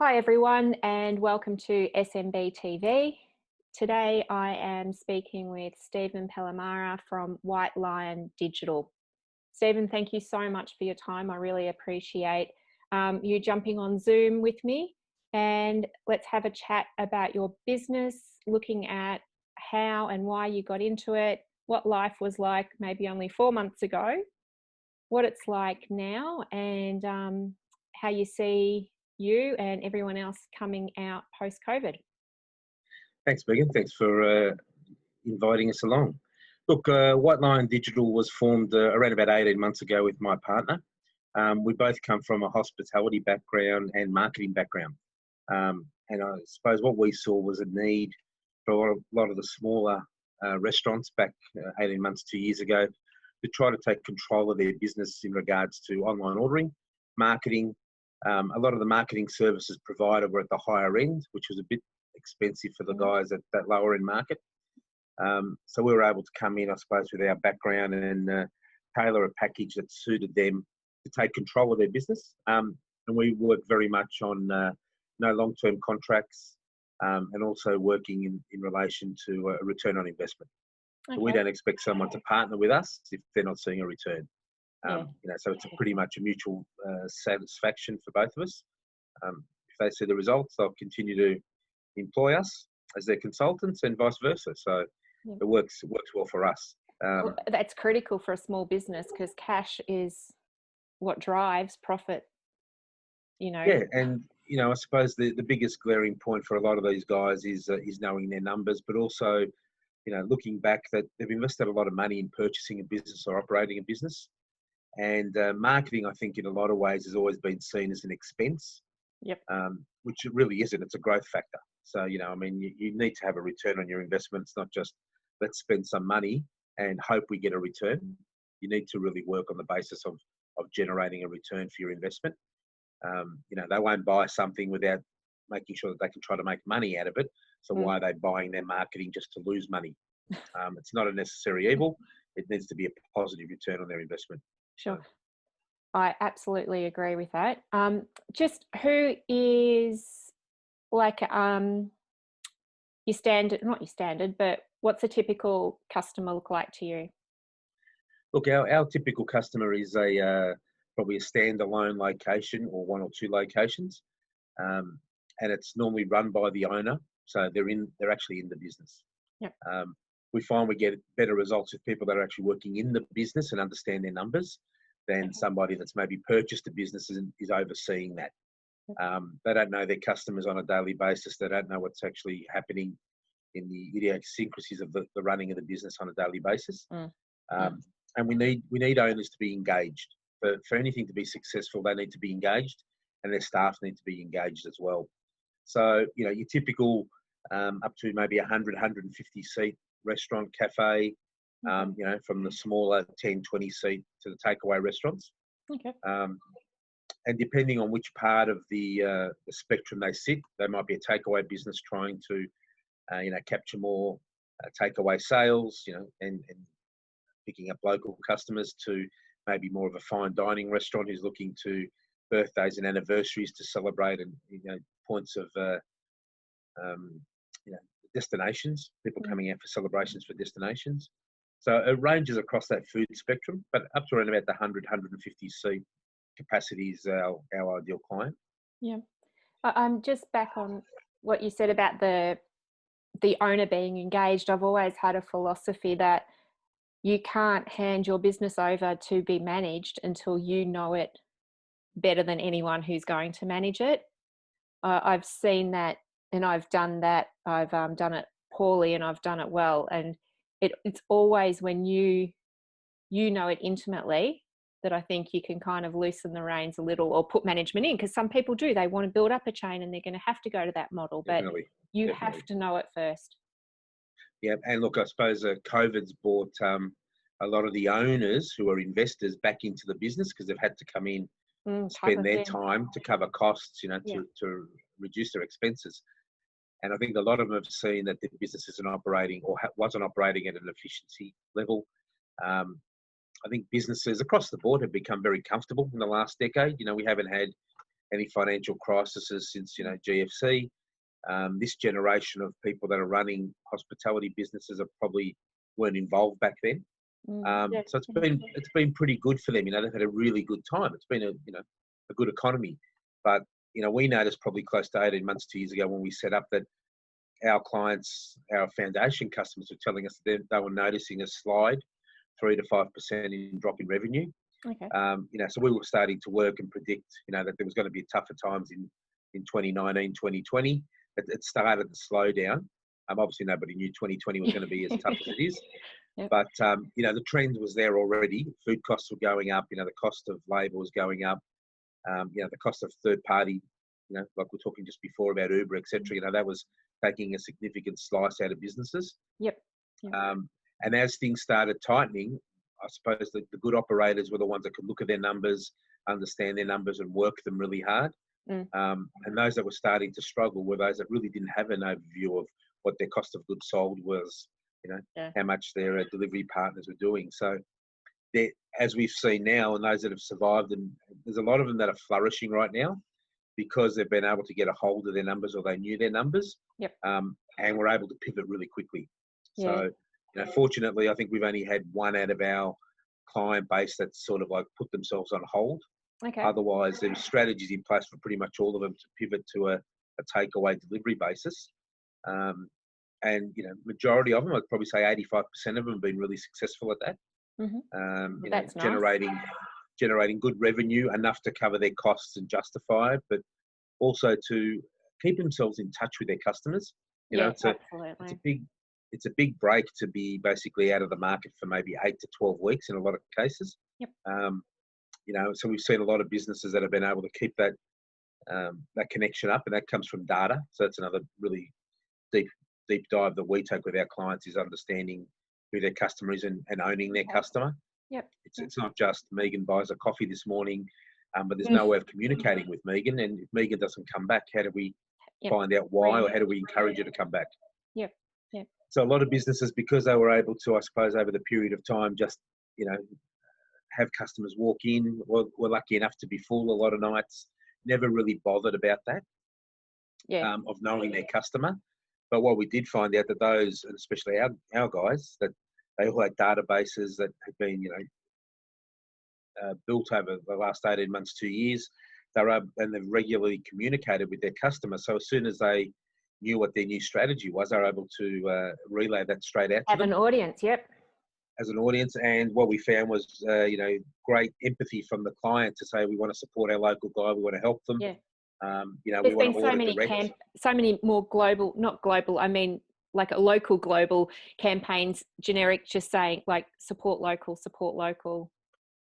Hi everyone and welcome to SMB TV. Today I am speaking with Stephen Palamara from White Lion Digital. Stephen, thank you so much for your time. I really appreciate you jumping on Zoom with me, and let's have a chat about your business, looking at how and why you got into it, what life was like maybe only 4 months ago, what it's like now, and how you see you and everyone else coming out post-COVID. Thanks, Megan. Thanks for inviting us along. Look, White Lion Digital was formed around about 18 months ago with my partner. We both come from a hospitality background and marketing background. And I suppose what we saw was a need for a lot of the smaller restaurants back 18 months, 2 years ago, to try to take control of their business in regards to online ordering, marketing. A lot of the marketing services provided were at the higher end, which was a bit expensive for the guys at that lower end market. So we were able to come in, I suppose, with our background and tailor a package that suited them to take control of their business. And we work very much on no long-term contracts and also working in relation to a return on investment. Okay. So we don't expect someone to partner with us if they're not seeing a return. So it's pretty much a mutual satisfaction for both of us. If they see the results, they'll continue to employ us as their consultants and vice versa. So it works well for us. Well, that's critical for a small business because cash is what drives profit. Yeah, and I suppose the biggest glaring point for a lot of these guys is knowing their numbers, but also looking back that they've invested a lot of money in purchasing a business or operating a business. And marketing, I think, in a lot of ways has always been seen as an expense, which it really isn't. It's a growth factor. So, you need to have a return on your investment. It's not just let's spend some money and hope we get a return. You need to really work on the basis of generating a return for your investment. They won't buy something without making sure that they can try to make money out of it. So why are they buying their marketing just to lose money? It's not a necessary evil. It needs to be a positive return on their investment. Sure. I absolutely agree with that. Just who is like your standard, not your standard, but what's a typical customer look like to you? Look, our typical customer is probably a standalone location or one or two locations. And it's normally run by the owner. So they're actually in the business. Yep. We find we get better results with people that are actually working in the business and understand their numbers than somebody that's maybe purchased a business and is overseeing that. They don't know their customers on a daily basis. They don't know what's actually happening in the idiosyncrasies of the running of the business on a daily basis. And we need owners to be engaged. For anything to be successful, they need to be engaged and their staff need to be engaged as well. So, your typical up to maybe 100, 150 seat restaurant, cafe, from the smaller 10, 20 seat to the takeaway restaurants. Okay. And depending on which part of the spectrum they sit, they might be a takeaway business trying to, capture more takeaway sales, and picking up local customers, to maybe more of a fine dining restaurant who's looking to birthdays and anniversaries to celebrate, and points of destinations, people coming out for celebrations for destinations. So it ranges across that food spectrum, but up to around about the 100, 150 seat capacity is our ideal client. Yeah. I'm just back on what you said about the owner being engaged. I've always had a philosophy that you can't hand your business over to be managed until you know it better than anyone who's going to manage it. I've seen that and I've done that. I've done it poorly and I've done it well. And it's always when you know it intimately that I think you can kind of loosen the reins a little or put management in, because some people do. They want to build up a chain and they're going to have to go to that model, but you have to know it first. Yeah, and look, I suppose COVID's brought a lot of the owners who are investors back into the business because they've had to come in, spend their time to cover costs, to reduce their expenses. And I think a lot of them have seen that their business isn't operating or wasn't operating at an efficiency level. I think businesses across the board have become very comfortable in the last decade. We haven't had any financial crises since, GFC. This generation of people that are running hospitality businesses are probably weren't involved back then. Yeah. So it's been pretty good for them. They've had a really good time. It's been a good economy. But we noticed probably close to 18 months, 2 years ago when we set up that our clients, our foundation customers were telling us that they were noticing a slide, 3 to 5% in drop in revenue. Okay. So we were starting to work and predict, that there was going to be tougher times in 2019, 2020. It started to slow down. Obviously, nobody knew 2020 was going to be as tough as it is. Yep. But, the trend was there already. Food costs were going up. The cost of labour was going up. The cost of third party, like we're talking just before about Uber, etc. That was taking a significant slice out of businesses. Yep. And as things started tightening, I suppose the good operators were the ones that could look at their numbers, understand their numbers, and work them really hard. And those that were starting to struggle were those that really didn't have an overview of what their cost of goods sold was, how much their delivery partners were doing. So, as we've seen now, and those that have survived, and there's a lot of them that are flourishing right now because they've been able to get a hold of their numbers, or they knew their numbers, and were able to pivot really quickly. Yeah. So, fortunately, I think we've only had one out of our client base that's sort of like put themselves on hold. Okay. Otherwise, there were strategies in place for pretty much all of them to pivot to a takeaway delivery basis. And, majority of them, I'd probably say 85% of them have been really successful at that. That's nice. Generating good revenue, enough to cover their costs and justify it, but also to keep themselves in touch with their customers. Absolutely. It's a big break to be basically out of the market for maybe 8 to 12 weeks in a lot of cases. Yep. So we've seen a lot of businesses that have been able to keep that connection up, and that comes from data. So that's another really deep dive that we take with our clients, is understanding who their customer is and owning their customer. Yep. It's not just Megan buys a coffee this morning, but there's no way of communicating with Megan. And if Megan doesn't come back, how do we find out why, or how do we encourage her to come back? Yep. So a lot of businesses, because they were able to, I suppose, over the period of time, just, have customers walk in, were lucky enough to be full a lot of nights, never really bothered about that, of knowing their customer. But what we did find out that those, and especially our guys, that they all had databases that had been, built over the last 18 months, 2 years. And they've regularly communicated with their customers. So as soon as they knew what their new strategy was, they were able to relay that straight out to them. Have an audience, As an audience. And what we found was, great empathy from the client to say, we want to support our local guy, we want to help them. Yeah. We There's want been to order direct. so many more global, not global, I mean like a local global campaigns, generic, just saying like support local.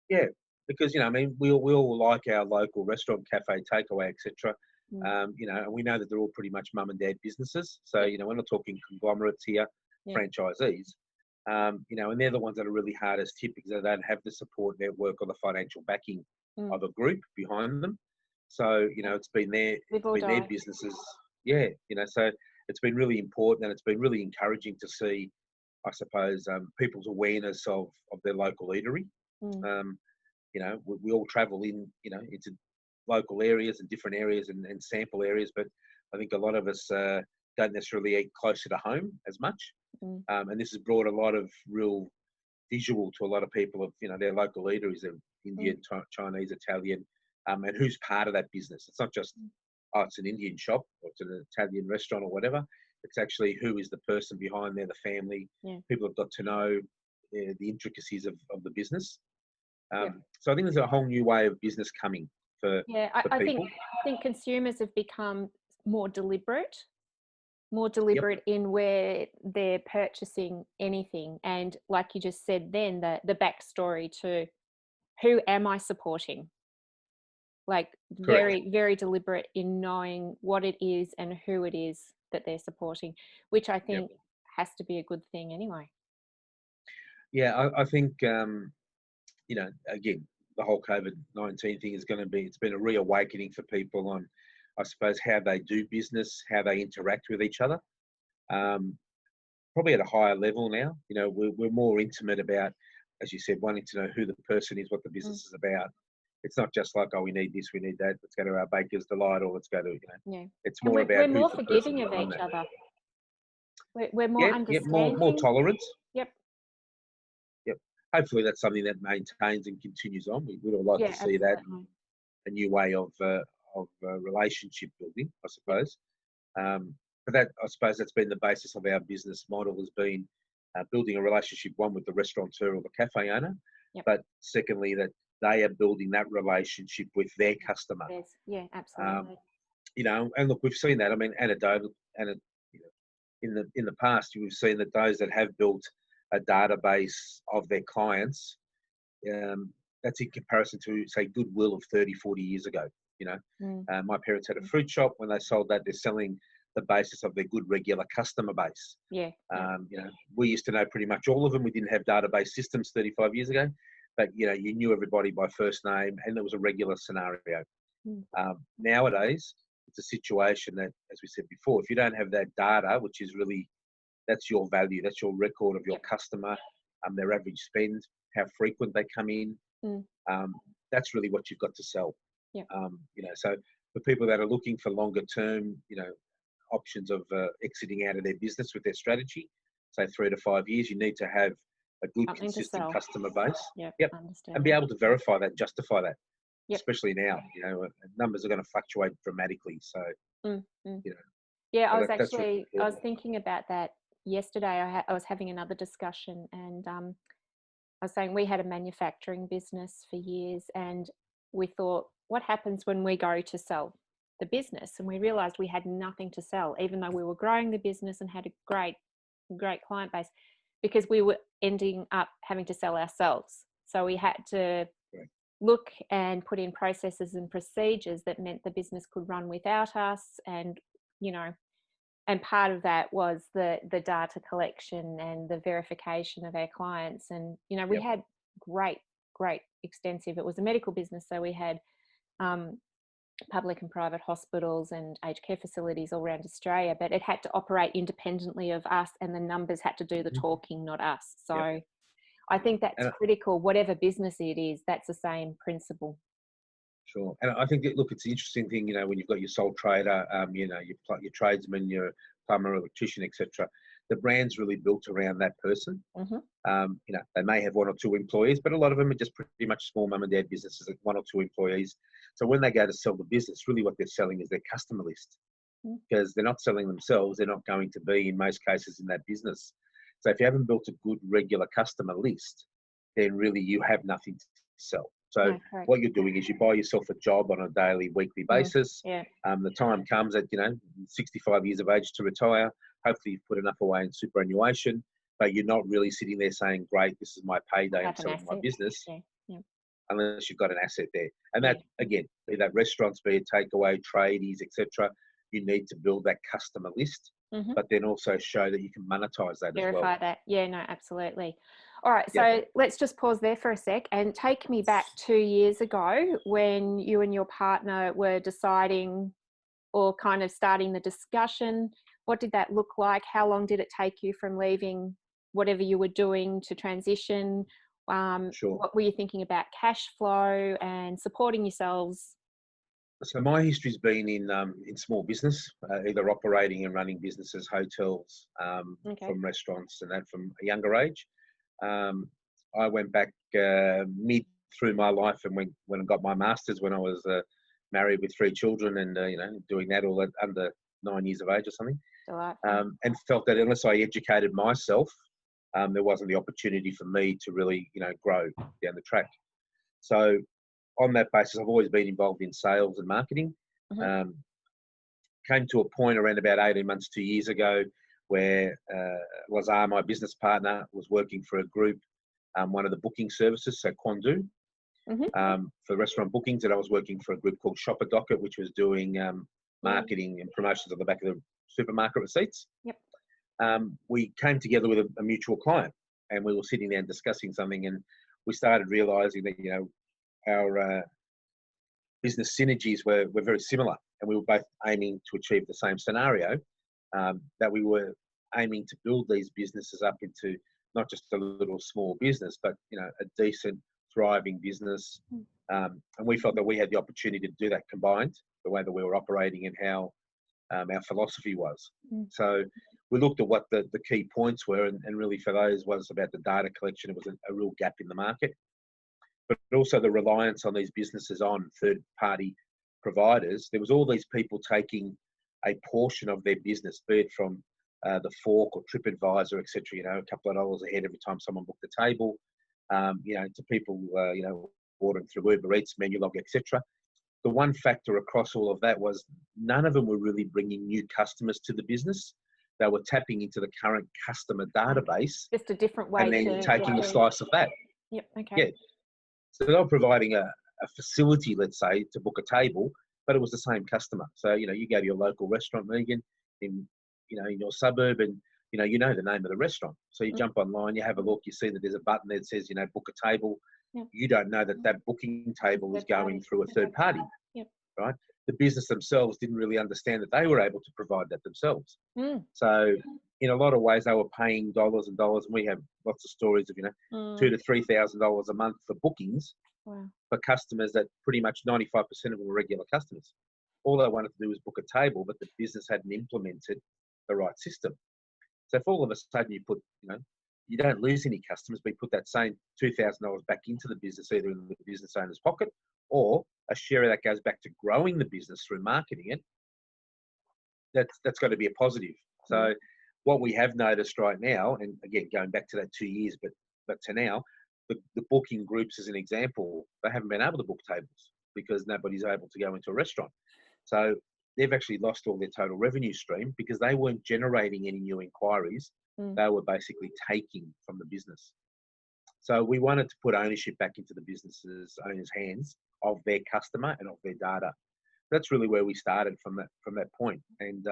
Yeah, because, we all like our local restaurant, cafe, takeaway, etc. And we know that they're all pretty much mum and dad businesses. So, we're not talking conglomerates here, franchisees. And they're the ones that are really hardest hit because they don't have the support network or the financial backing of a group behind them. So, it's been their businesses. Yeah, so it's been really important, and it's been really encouraging to see, I suppose, people's awareness of their local eatery. We all travel into local areas and different areas and sample areas, but I think a lot of us don't necessarily eat closer to home as much. And this has brought a lot of real visual to a lot of people of, their local eateries, of Indian, Chinese, Italian, and who's part of that business. It's not just, it's an Indian shop, or it's an Italian restaurant or whatever. It's actually who is the person behind there, the family. People have got to know the intricacies of the business. So I think there's a whole new way of business coming for people. I think consumers have become more deliberate in where they're purchasing anything. And like you just said then, the backstory to who am I supporting? Like very, very deliberate in knowing what it is and who it is that they're supporting, which I think has to be a good thing anyway. Yeah, I think, again, the whole COVID-19 thing it's been a reawakening for people on, I suppose, how they do business, how they interact with each other. Probably at a higher level now. We're more intimate about, as you said, wanting to know who the person is, what the business is about. it's not just like, oh, we need this, we need that. Let's go to our baker's delight, or let's go to, Yeah. it's And more we're about more who's the person forgiving of behind each that. other. We're more Yep, yep, more understanding. tolerance. Yep. Yep. Hopefully that's something that maintains and continues on. We'd all like Yeah, to see that, absolutely. a new way of relationship building, I Yep. suppose. But that, I suppose, that's been the basis of our business model, has been building a relationship, one with the restaurateur or the cafe owner, Yep. but secondly that they are building that relationship with their customer. Yeah, absolutely. You know, and look, we've seen that. I mean, anecdotal, and you know, in the past, we've seen that those that have built a database of their clients, that's in comparison to, say, goodwill of 30, 40 years ago. You know, my parents had a fruit shop. When they sold that, they're selling the basis of their good regular customer base. Yeah. You know, we used to know pretty much all of them. We didn't have database systems 35 years ago, but you know, you knew everybody by first name, and it was a regular scenario. Nowadays, it's a situation that, as we said before, if you don't have that data, which is really, that's your value, that's your record of your Yep. customer, their average spend, how frequent they come in, that's really what you've got to sell. Yep. You know, so for people that are looking for longer term, you know, options of exiting out of their business with their strategy, say 3 to 5 years, you need to have a good, Something to consistent sell. customer base. Yep. Yep. Understand And be that. able to verify that, justify that. Yep. Especially now, you know, numbers are going to fluctuate dramatically. So, Mm. you know, Yeah, I so was that's really actually important. thinking about that yesterday. I was having another discussion, and I was saying we had a manufacturing business for years, and we thought, what happens when we go to sell the business? And we realized we had nothing to sell, even though we were growing the business and had a great client base, because we were ending up having to sell ourselves. So we had to look and put in processes and procedures that meant the business could run without us. And, you know, and part of that was the data collection and the verification of our clients. And, you know, we had great extensive, it was a medical business, so we had public and private hospitals and aged care facilities all around Australia, but it had to operate independently of us, and the numbers had to do the talking, not us. So I think that's critical. Whatever business it is, that's the same principle. Sure. And I think that, look, it's an interesting thing, you know, when you've got your sole trader, you know, your tradesman, your plumber, electrician, etc. The brand's really built around that person. You know, they may have 1 or 2 employees, but a lot of them are just pretty much small mum and dad businesses with 1 or 2 employees. So when they go to sell the business, really what they're selling is their customer list, because they're not selling themselves. They're not going to be, in most cases, in that business. So if you haven't built a good regular customer list, then really you have nothing to sell. So what you're doing is you buy yourself a job on a daily, weekly basis. The time comes at, you know, 65 years of age to retire. Hopefully you've put enough away in superannuation, but you're not really sitting there saying, great, this is my payday, I'm selling my business, unless you've got an asset there. And that, again, be that restaurants, be it takeaway, tradies, etc. You need to build that customer list, but then also show that you can monetize that as well. Verify that. Yeah, no, absolutely. All right, so let's just pause there for a sec and take me back 2 years ago when you and your partner were deciding or kind of starting the discussion. What did that look like? How long did it take you from leaving whatever you were doing to transition? What were you thinking about cash flow and supporting yourselves? So my history's been in small business, either operating and running businesses, hotels, from restaurants, and that from a younger age. I went back mid through my life and when I got my master's when I was married with 3 children and you know, doing that all at under 9 years of age or something, and felt that unless I educated myself, there wasn't the opportunity for me to really, you know, grow down the track. So on that basis, I've always been involved in sales and marketing. Came to a point around about 18 months, 2 years ago, where Lazar, my business partner, was working for a group, one of the booking services, so Quandu, for restaurant bookings, and I was working for a group called Shopper Docket, which was doing marketing and promotions on the back of the supermarket receipts. We came together with a mutual client, and we were sitting there and discussing something, and we started realising that, you know, our business synergies were very similar, and we were both aiming to achieve the same scenario, that we were aiming to build these businesses up into not just a little small business, but, you know, a decent thriving business. And we felt that we had the opportunity to do that combined, the way that we were operating and how our philosophy was. So we looked at what the key points were, and really for those was about the data collection. It was a real gap in the market, but also the reliance on these businesses on third-party providers. There was all these people taking a portion of their business, be it from the Fork or TripAdvisor, etc. A couple of dollars ahead every time someone booked a table. To people, ordering through Uber Eats, Menulog, etc. The one factor across all of that was none of them were really bringing new customers to the business. They were tapping into the current customer database. Just a different way and then taking a slice of that. Yep. Okay. Yeah. So they're not providing a facility, let's say, to book a table, but it was the same customer. So, you go to your local restaurant, Megan, in your suburb, and you know the name of the restaurant. So you jump online, you have a look, you see that there's a button that says, book a table. Yep. You don't know that booking table is going through a third party. Yep. Right? The business themselves didn't really understand that they were able to provide that themselves. So in a lot of ways, they were paying dollars and dollars, and we have lots of stories of $2,000 to $3,000 a month for bookings. Wow. For customers that pretty much 95% of them were regular customers. All they wanted to do was book a table, but the business hadn't implemented the right system. So if all of a sudden you put, you don't lose any customers, but you put that same $2,000 back into the business, either in the business owner's pocket or a share of that goes back to growing the business through marketing it, that's got to be a positive. So what we have noticed right now, and again, going back to that 2 years, but to now, the booking groups, as an example, they haven't been able to book tables because nobody's able to go into a restaurant. So they've actually lost all their total revenue stream because they weren't generating any new inquiries. They were basically taking from the business. So we wanted to put ownership back into the business's owners' hands of their customer and of their data. That's really where we started from that point. And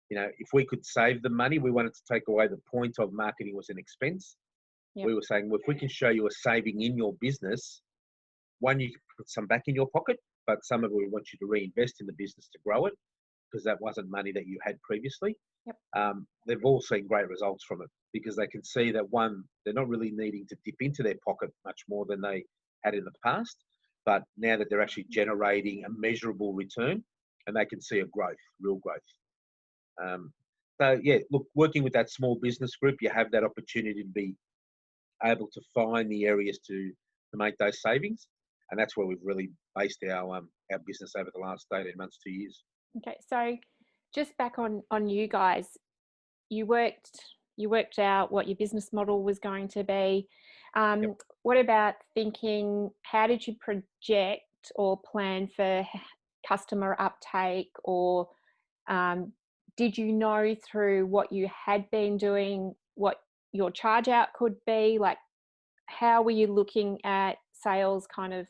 if we could save the money, we wanted to take away the point of marketing was an expense. Yep. We were saying, well, if we can show you a saving in your business, one, you can put some back in your pocket, but some of it we want you to reinvest in the business to grow it, because that wasn't money that you had previously. Yep. They've all seen great results from it because they can see that, one, they're not really needing to dip into their pocket much more than they had in the past, but now that they're actually generating a measurable return and they can see a growth, real growth. So yeah, look, working with that small business group, you have that opportunity to be able to find the areas to make those savings. And that's where we've really based our business over the last 18 months, 2 years. Okay, so just back on you guys, you worked out what your business model was going to be. Yep. What about thinking, how did you project or plan for customer uptake, or did you know through what you had been doing what your charge out could be? Like, how were you looking at sales kind of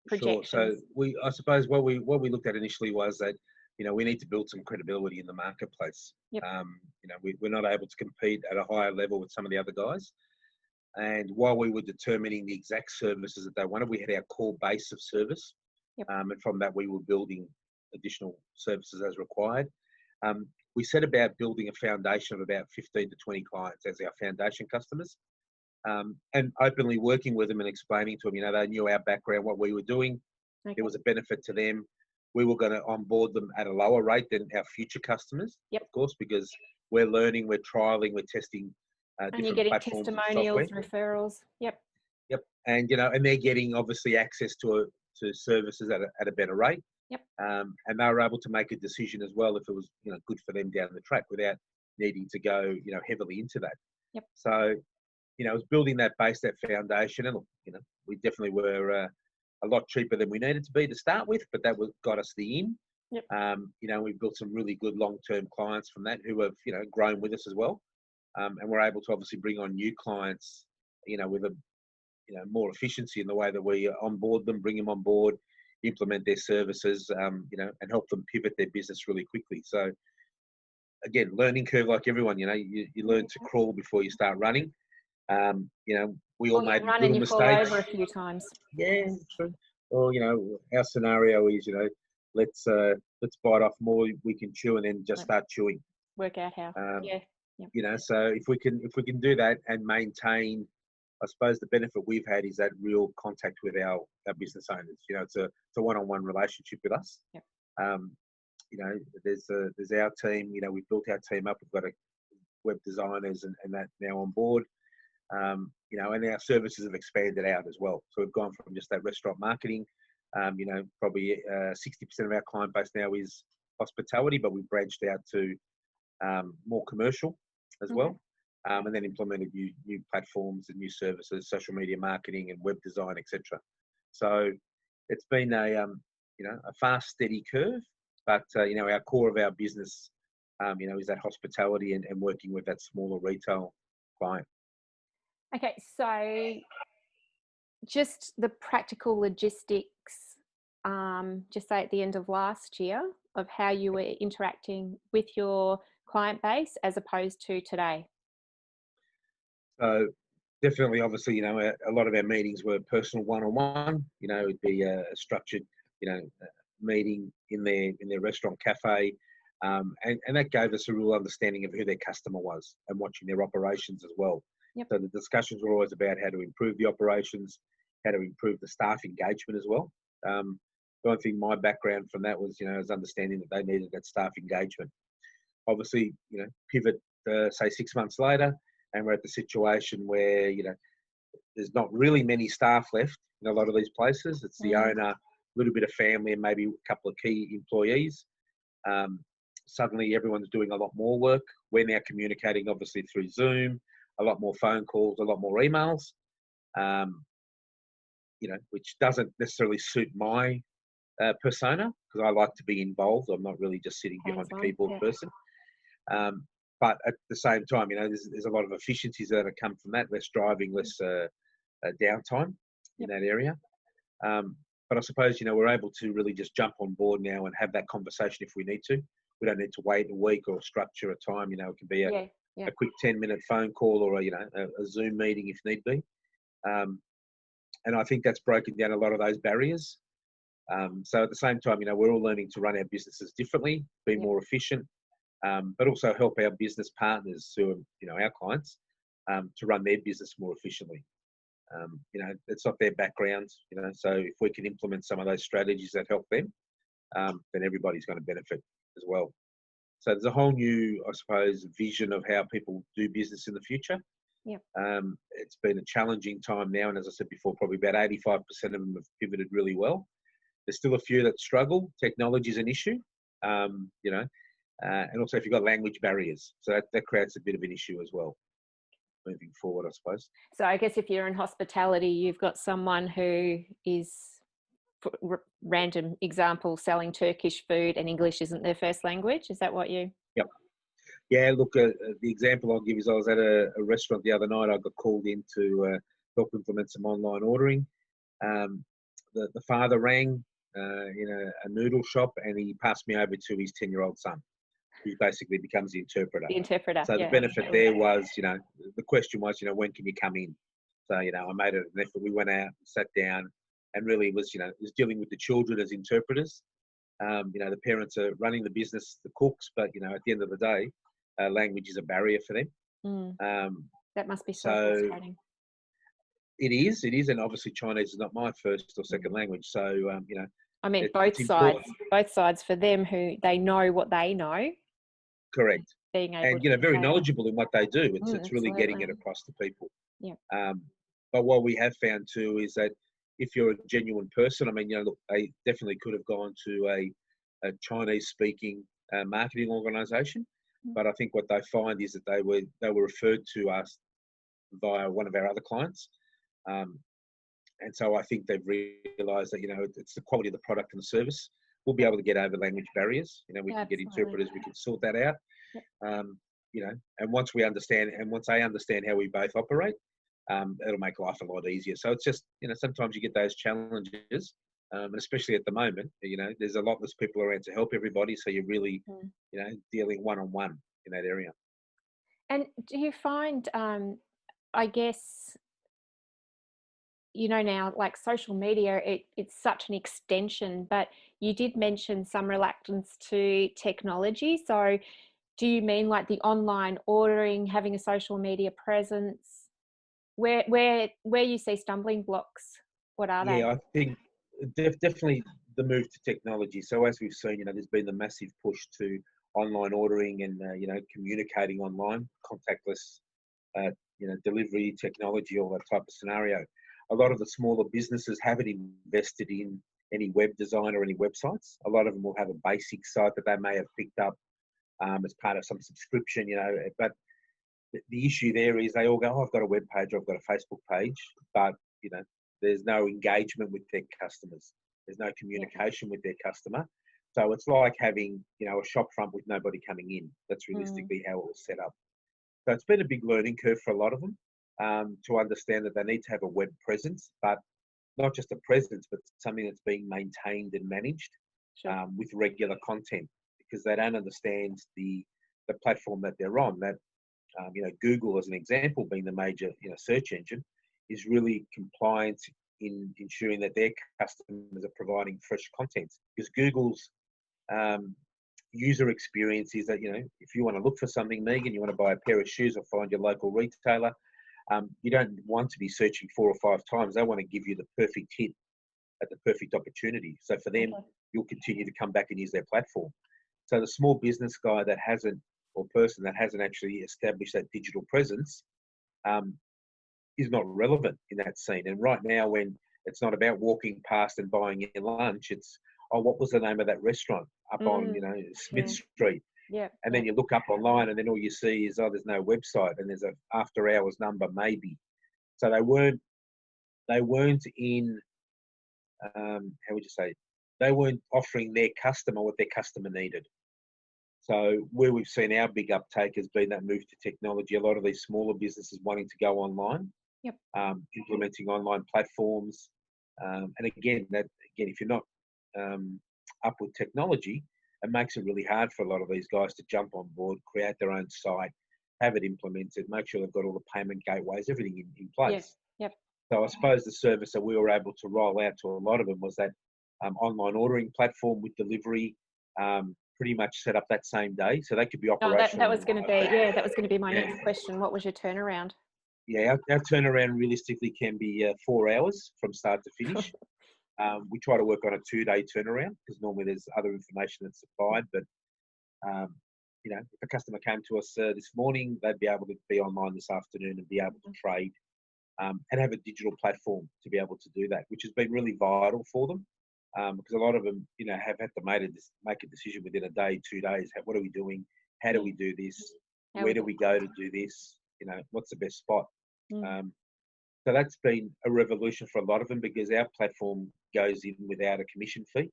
projections? Sure. So I suppose what we looked at initially was that, we need to build some credibility in the marketplace. Yep. We're not able to compete at a higher level with some of the other guys. And while we were determining the exact services that they wanted, we had our core base of service. Yep. And from that, we were building additional services as required. We set about building a foundation of about 15 to 20 clients as our foundation customers, and openly working with them and explaining to them, they knew our background, what we were doing. Okay. It was a benefit to them. We were going to onboard them at a lower rate than our future customers, yep. Of course, because we're learning, we're trialing, we're testing and you're getting testimonials, referrals. Yep. And and they're getting obviously access to services at a better rate. Yep. And they were able to make a decision as well if it was good for them down the track without needing to go heavily into that. Yep. So it was building that base, that foundation, and we definitely were a lot cheaper than we needed to be to start with, but that got us the in. Yep. We've built some really good long-term clients from that who have grown with us as well, and we're able to obviously bring on new clients with a more efficiency in the way that we onboard them, bring them on board, implement their services, and help them pivot their business really quickly. So again, learning curve like everyone, you learn to crawl before you start running. We all made little mistakes. Fall over a few times. Yeah, true. Or our scenario is let's bite off more we can chew and then just start chewing. Work out how. So if we can do that and maintain I suppose the benefit we've had is that real contact with our business owners. It's a one-on-one relationship with us. Yep. There's our team. We've built our team up. We've got a web designers and that now on board. And our services have expanded out as well. So we've gone from just that restaurant marketing. Probably 60% of our client base now is hospitality, but we've branched out to more commercial as well, and then implemented new platforms and new services, social media marketing and web design, etc. So it's been a fast, steady curve, but our core of our business, is that hospitality and working with that smaller retail client. Okay, so just the practical logistics, just say at the end of last year, of how you were interacting with your client base as opposed to today. So definitely, obviously, a lot of our meetings were personal one-on-one. It'd be a structured, meeting in their restaurant cafe, and that gave us a real understanding of who their customer was and watching their operations as well. Yep. So the discussions were always about how to improve the operations, how to improve the staff engagement as well. The only thing, my background from that was, was understanding that they needed that staff engagement. Obviously, pivot, say 6 months later, and we're at the situation where, there's not really many staff left in a lot of these places. It's the owner, a little bit of family, and maybe a couple of key employees. Suddenly everyone's doing a lot more work. We're now communicating, obviously, through Zoom, a lot more phone calls, a lot more emails, which doesn't necessarily suit my persona, because I like to be involved. I'm not really just sitting behind the keyboard person. But at the same time, there's a lot of efficiencies that have come from that, less driving, less downtime in that area. But I suppose, we're able to really just jump on board now and have that conversation if we need to. We don't need to wait a week or structure a time. It can be a quick 10-minute phone call or a Zoom meeting if need be. And I think that's broken down a lot of those barriers. So at the same time, we're all learning to run our businesses differently, be more efficient, but also help our business partners who are, our clients, to run their business more efficiently. It's not their background, so if we can implement some of those strategies that help them, then everybody's going to benefit as well. So there's a whole new, I suppose, vision of how people do business in the future. Yep. It's been a challenging time now, and as I said before, probably about 85% of them have pivoted really well. There's still a few that struggle. Technology is an issue, and also if you've got language barriers, so that creates a bit of an issue as well moving forward, I suppose. So I guess if you're in hospitality, you've got someone who is, random example, selling Turkish food and English isn't their first language. Is that what you? Yep. Yeah, look, the example I'll give is I was at a restaurant the other night. I got called in to help implement some online ordering. The father rang in a noodle shop, and he passed me over to his 10-year-old son, who basically becomes the interpreter. The interpreter. So the benefit there was, the question was, when can you come in? So, I made it an effort. We went out, sat down, and really was dealing with the children as interpreters. The parents are running the business, the cooks, but, at the end of the day, language is a barrier for them. That must be so frustrating. It is, and obviously Chinese is not my first or second language. So, I mean, both sides for them who they know what they know. Correct. Being able and, to very knowledgeable in what they do. It's really absolutely. getting it across to people. Yeah. But what we have found too is that if you're a genuine person, I mean, look, they definitely could have gone to a Chinese-speaking marketing organisation, but I think what they find is that they were referred to us via one of our other clients, and so I think they've realised that it's the quality of the product and the service. We'll be able to get over language barriers. We can get interpreters. We can sort that out. Yep. And once we understand, and once they understand how we both operate, it'll make life a lot easier. So it's just, sometimes you get those challenges, and especially at the moment, there's a lot less people around to help everybody. So you're really, dealing one-on-one in that area. And do you find, I guess, now, like social media, it's such an extension, but you did mention some reluctance to technology. So do you mean like the online ordering, having a social media presence? Where you see stumbling blocks, what are they? Yeah, I think definitely the move to technology. So as we've seen, there's been the massive push to online ordering and communicating online, contactless, delivery technology, all that type of scenario. A lot of the smaller businesses haven't invested in any web design or any websites. A lot of them will have a basic site that they may have picked up as part of some subscription, but the issue there is they all go, oh, I've got a web page or I've got a Facebook page, but there's no engagement with their customers. There's no communication with their customer. So it's like having, a shop front with nobody coming in. That's realistically how it was set up. So it's been a big learning curve for a lot of them to understand that they need to have a web presence, but not just a presence, but something that's being maintained and managed with regular content, because they don't understand the platform that they're on. That Google, as an example, being the major search engine, is really compliant in ensuring that their customers are providing fresh content. Because Google's user experience is that if you want to look for something, Megan, you want to buy a pair of shoes or find your local retailer, you don't want to be searching 4 or 5 times. They want to give you the perfect hit at the perfect opportunity. So for them, you'll continue to come back and use their platform. So the small business guy that hasn't, or person that hasn't actually established that digital presence, is not relevant in that scene. And right now, when it's not about walking past and buying your lunch, it's, oh, what was the name of that restaurant up on, Smith Street? Yeah. And then you look up online and then all you see is, oh, there's no website and there's an after hours number maybe. So they weren't in, how would you say, they weren't offering their customer what their customer needed. So where we've seen our big uptake has been that move to technology. A lot of these smaller businesses wanting to go online, implementing online platforms. And again, if you're not up with technology, it makes it really hard for a lot of these guys to jump on board, create their own site, have it implemented, make sure they've got all the payment gateways, everything in place. So I suppose the service that we were able to roll out to a lot of them was that online ordering platform with delivery, pretty much set up that same day, so they could be operational. That was going to be my next question. What was your turnaround? Yeah, our turnaround realistically can be 4 hours from start to finish. We try to work on a 2-day turnaround because normally there's other information that's supplied. But if a customer came to us this morning, they'd be able to be online this afternoon and be able to trade and have a digital platform to be able to do that, which has been really vital for them. Because a lot of them, have had to make a decision within a day, 2 days. What are we doing? How do we do this? Where do we go to do this? What's the best spot? So that's been a revolution for a lot of them because our platform goes in without a commission fee.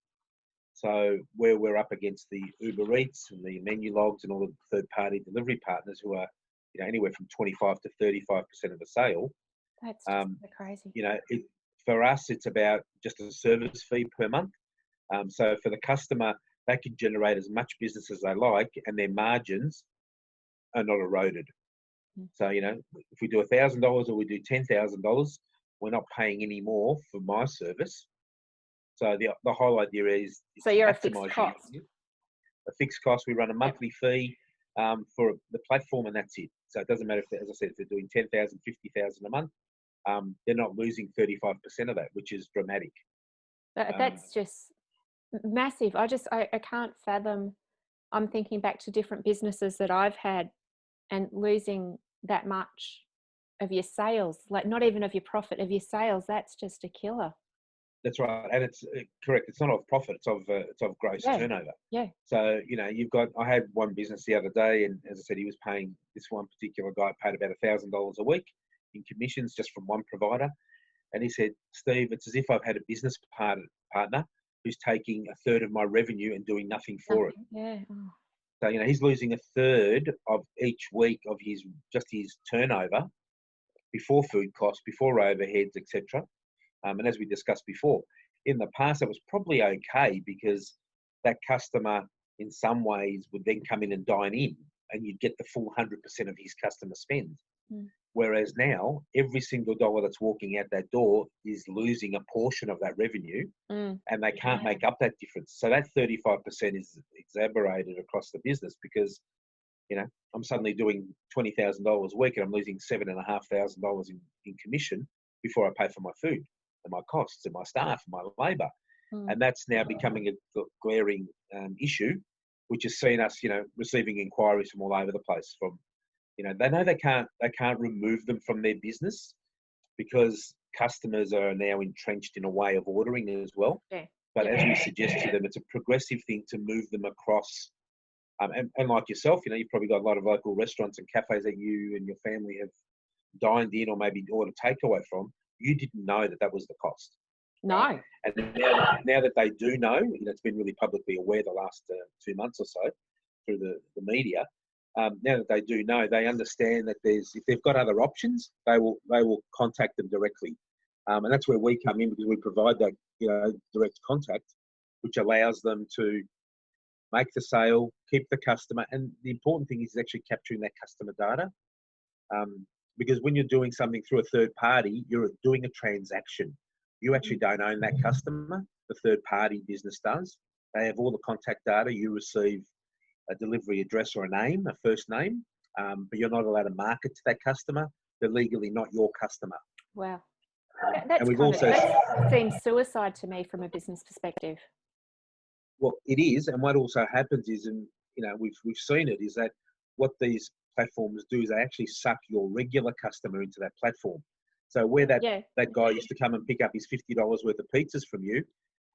So where we're up against the Uber Eats and the menu logs and all the third-party delivery partners who are, anywhere from 25 to 35% of the sale. That's just crazy. For us, it's about just a service fee per month. So for the customer, they can generate as much business as they like and their margins are not eroded. So, if we do $1,000 or we do $10,000, we're not paying any more for my service. So the whole idea is... So you're a fixed cost. A fixed cost. We run a monthly fee for the platform and that's it. So it doesn't matter if, as I said, if they're doing 10,000, 50,000 a month, they're not losing 35% of that, which is dramatic. That's just massive. I can't fathom. I'm thinking back to different businesses that I've had and losing that much of your sales, like not even of your profit, of your sales. That's just a killer. That's right, and it's correct. It's not of profit; it's of gross turnover. Yeah. So I had one business the other day, and as I said, he was paying, this one particular guy paid about $1,000 a week in commissions just from one provider, and he said, "Steve, it's as if I've had a business partner who's taking a third of my revenue and doing nothing for it." Yeah. So he's losing a third of each week of his turnover before food costs, before overheads, etc. And as we discussed before, in the past, it was probably okay because that customer in some ways would then come in and dine in and you'd get the full 100% of his customer spend. Whereas now, every single dollar that's walking out that door is losing a portion of that revenue and they can't make up that difference. So that 35% is exacerbated across the business because I'm suddenly doing $20,000 a week and I'm losing $7,500 in commission before I pay for my food and my costs and my staff and my labour. Mm. And that's now becoming a glaring issue, which has seen us, receiving inquiries from all over the place. From, they know they can't remove them from their business because customers are now entrenched in a way of ordering as well. Yeah. But Yeah. as we suggest to them, it's a progressive thing to move them across. And like yourself, you've probably got a lot of local restaurants and cafes that you and your family have dined in or maybe ordered takeaway from. You didn't know that was the cost. No. Right? And now that they do know, it's been really publicly aware the last 2 months or so through the media. Now that they do know, they understand that if they've got other options, they will contact them directly. And that's where we come in, because we provide that direct contact, which allows them to make the sale, keep the customer, and the important thing is actually capturing that customer data. Because when you're doing something through a third party, you're doing a transaction. You actually don't own that customer. The third party business does. They have all the contact data. You receive a delivery address or a name, a first name, but you're not allowed to market to that customer. They're legally not your customer. Wow. And we've also that seems suicide to me from a business perspective. Well, it is, and what also happens is, and we've seen it, is that what these platforms do is they actually suck your regular customer into that platform. So where that guy used to come and pick up his $50 worth of pizzas from you,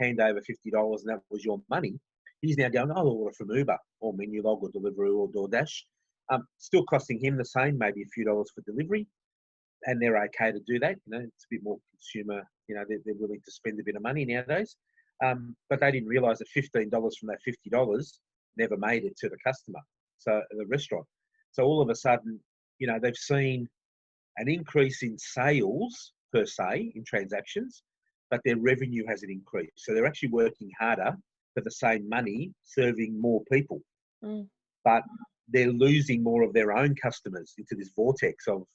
hand over $50, and that was your money, he's now going, I'll order from Uber or Menulog or Deliveroo or DoorDash. Still costing him the same, maybe a few dollars for delivery, and they're okay to do that. It's a bit more consumer. They're willing to spend a bit of money nowadays. But they didn't realise that $15 from that $50 never made it to the customer, so the restaurant. So all of a sudden, they've seen an increase in sales per se, in transactions, but their revenue hasn't increased. So they're actually working harder for the same money, serving more people. But they're losing more of their own customers into this vortex of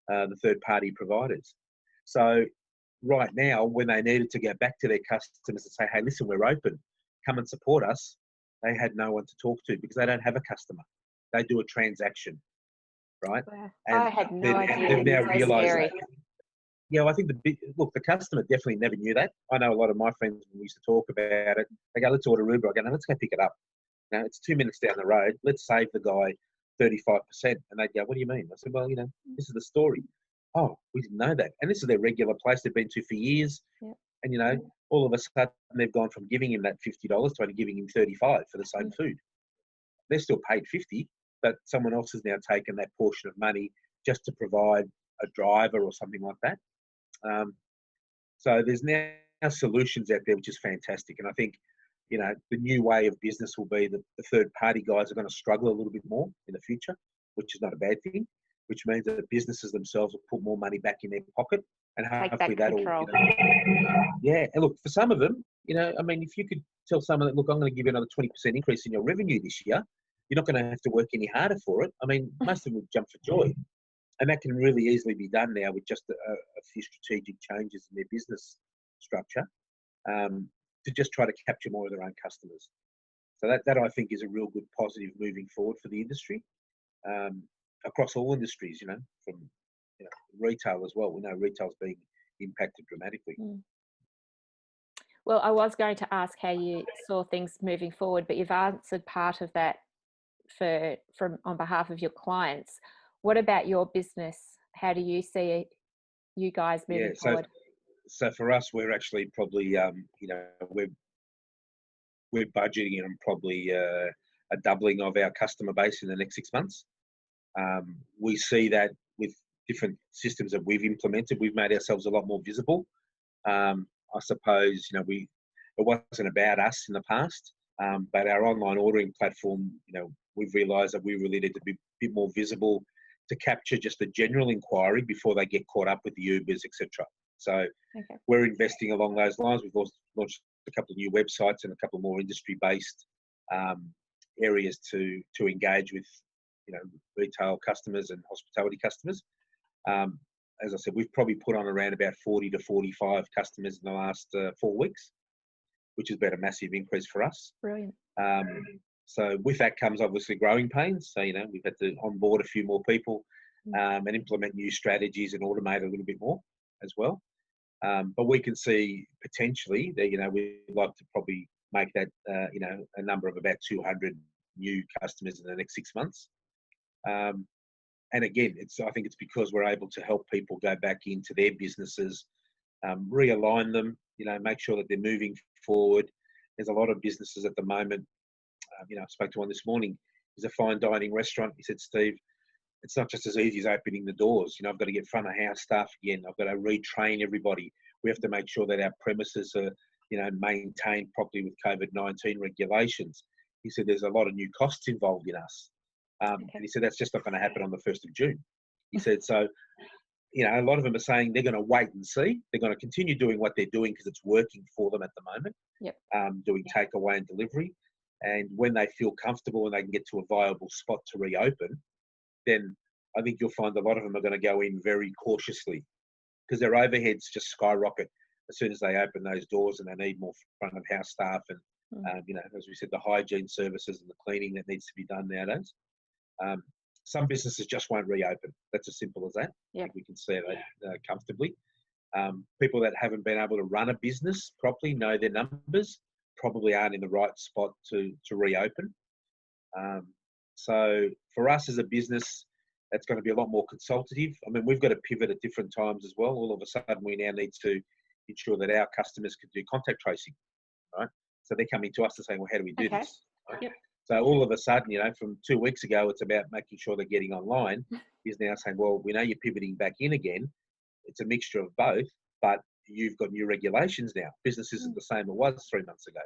the third-party providers. So right now, when they needed to get back to their customers and say, hey, listen, we're open, come and support us, they had no one to talk to because they don't have a customer. They do a transaction, right? Wow. And I had no idea. They've now realised scary. that. Yeah, well, I think the customer definitely never knew that. I know a lot of my friends, when we used to talk about it, they go, let's order Uber. I go, no, let's go pick it up. It's 2 minutes down the road. Let's save the guy 35%. And they'd go, what do you mean? I said, well, this is the story. Oh, we didn't know that. And this is their regular place they've been to for years. Yep. And, all of a sudden they've gone from giving him that $50 to only giving him $35 for the same food. They're still paid $50, but someone else has now taken that portion of money just to provide a driver or something like that. So there's now solutions out there, which is fantastic. And I think, the new way of business will be that the third party guys are going to struggle a little bit more in the future, which is not a bad thing, which means that the businesses themselves will put more money back in their pocket. And hopefully that'll, and look, for some of them, if you could tell someone that, look, I'm going to give you another 20% increase in your revenue this year, you're not going to have to work any harder for it. Most of them would jump for joy. And that can really easily be done now with just a few strategic changes in their business structure to just try to capture more of their own customers. So that I think is a real good positive moving forward for the industry, across all industries, from retail as well. We know retail's being impacted dramatically. Well, I was going to ask how you saw things moving forward, but you've answered part of that on behalf of your clients. What about your business? How do you see you guys moving forward? So for us, we're actually probably, we're budgeting on probably a doubling of our customer base in the next 6 months. We see that with different systems that we've implemented, we've made ourselves a lot more visible. I suppose, it wasn't about us in the past, but our online ordering platform, we've realised that we really need to be a bit more visible to capture just the general inquiry before they get caught up with the Ubers, etc. So we're investing along those lines. We've also launched a couple of new websites and a couple more industry-based areas to engage with, retail customers and hospitality customers. As I said, we've probably put on around about 40 to 45 customers in the last 4 weeks, which has been a massive increase for us. Brilliant. So with that comes obviously growing pains. So, we've had to onboard a few more people and implement new strategies and automate a little bit more as well. But we can see potentially that, we'd like to probably make that, a number of about 200 new customers in the next 6 months. And again, I think it's because we're able to help people go back into their businesses, realign them, make sure that they're moving forward. There's a lot of businesses at the moment. I spoke to one this morning. He's a fine dining restaurant. He said, Steve, it's not just as easy as opening the doors. I've got to get front of house staff again. I've got to retrain everybody. We have to make sure that our premises are, maintained properly with COVID-19 regulations. He said there's a lot of new costs involved in us. And he said that's just not going to happen on the 1st of June. He said, so, a lot of them are saying they're going to wait and see. They're going to continue doing what they're doing because it's working for them at the moment, doing takeaway and delivery. And when they feel comfortable and they can get to a viable spot to reopen, then I think you'll find a lot of them are going to go in very cautiously because their overheads just skyrocket as soon as they open those doors, and they need more front of house staff and, as we said, the hygiene services and the cleaning that needs to be done nowadays. Some businesses just won't reopen. That's as simple as that. I think we can see that comfortably. People that haven't been able to run a business properly, know their numbers, probably aren't in the right spot to reopen. So for us as a business, that's going to be a lot more consultative. I mean, we've got to pivot at different times as well. All of a sudden, we now need to ensure that our customers can do contact tracing, right? So they're coming to us and saying, well, how do we do this? Right? So all of a sudden, from 2 weeks ago, it's about making sure they're getting online. He's now saying, well, we know you're pivoting back in again. It's a mixture of both, but you've got new regulations now. Business isn't the same it was 3 months ago.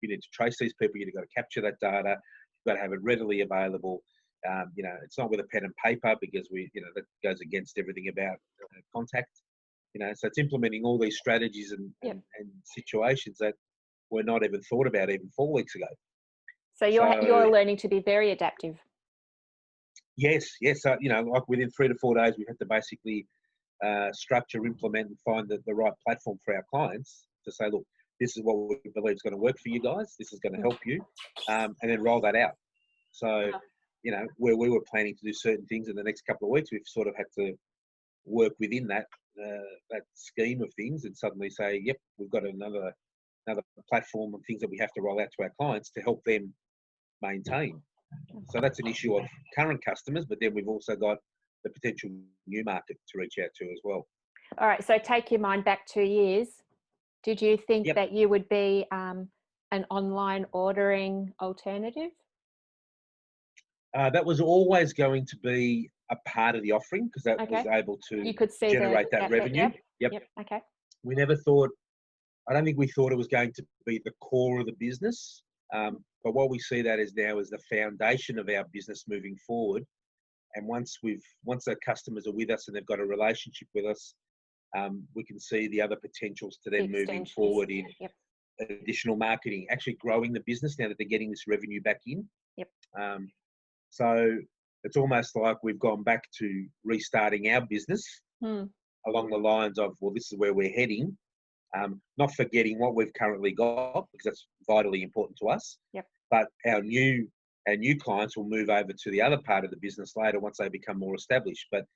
You need to trace these people. You've got to capture that data. You've got to have it readily available. It's not with a pen and paper because that goes against everything about contact. So it's implementing all these strategies and situations that were not even thought about even 4 weeks ago. So you're learning to be very adaptive. Yes. So, like within 3 to 4 days, we've had to basically structure, implement, and find the right platform for our clients to say, look, this is what we believe is going to work for you guys. This is going to help you, and then roll that out. So, where we were planning to do certain things in the next couple of weeks, we've sort of had to work within that scheme of things and suddenly say, yep, we've got another platform and things that we have to roll out to our clients to help them maintain. So that's an issue of current customers, but then we've also got the potential new market to reach out to as well. All right. So take your mind back 2 years. Did you think that you would be an online ordering alternative? That was always going to be a part of the offering because that was able to generate that revenue. Yep. Okay. We never thought, I don't think we thought it was going to be the core of the business. But what we see that as now is the foundation of our business moving forward. And once our customers are with us and they've got a relationship with us, we can see the other potentials to them moving forward in additional marketing, actually growing the business now that they're getting this revenue back in. So it's almost like we've gone back to restarting our business along the lines of, well, this is where we're heading. Not forgetting what we've currently got because that's vitally important to us. But our new clients will move over to the other part of the business later once they become more established. But